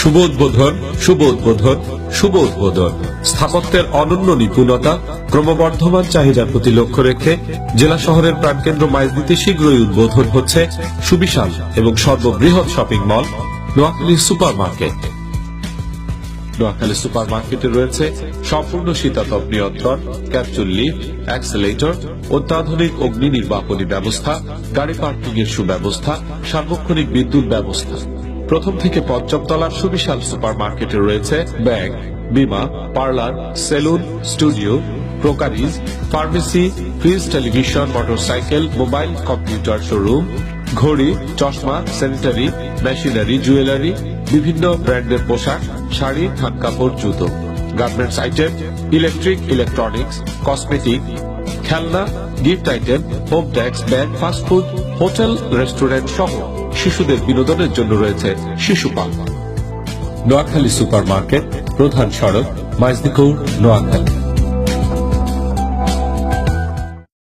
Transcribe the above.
শুভ উদ্বোধন, শুভ উদ্বোধন, শুভ উদ্বোধন। স্থাপত্যের অনন্য নিপুণতা, ক্রমবর্ধমান চাহিদার প্রতি লক্ষ্য রেখে জেলা শহরের প্রাণকেন্দ্র মাইজদীতে শীঘ্রই উদ্বোধন হচ্ছে সুবিশাল এবং সর্ববৃহৎ shopping mall Noakhali super market. Noakhali super মার্কেটে রয়েছে সম্পূর্ণ শীতাতপ নিয়ন্ত্রণ, ক্যাপসুল লিফট, অ্যাক্সেলেটর, অত্যাধুনিক অগ্নি নির্বাপনী ব্যবস্থা, গাড়ি পার্কিং এর সুব্যবস্থা, সার্বক্ষণিক বিদ্যুৎ ব্যবস্থা। প্রথম থেকে পঞ্চম তলার সুবিশাল সুপার মার্কেটে রয়েছে ব্যাংক, বীমা, parlour, saloon, studio, crockeries, pharmacy, fridge, television, motorcycle, mobile, computer showroom, ঘড়ি, চশমা, স্যানিটারি, মেশিনারি, জুয়েলারি, বিভিন্ন ব্র্যান্ডের পোশাক, শাড়ি, থান কাপড়, জুতো, garments item, electric, electronics, cosmetic, খেলনা, gift item, home tax, bag, fast food, hotel, restaurant সহ শিশুদের বিনোদনের জন্য রয়েছে শিশু পার্ক। নোয়াখালী সুপার মার্কেট, প্রধান সড়ক, মাইজদী কোর্ট, নোয়াখালী।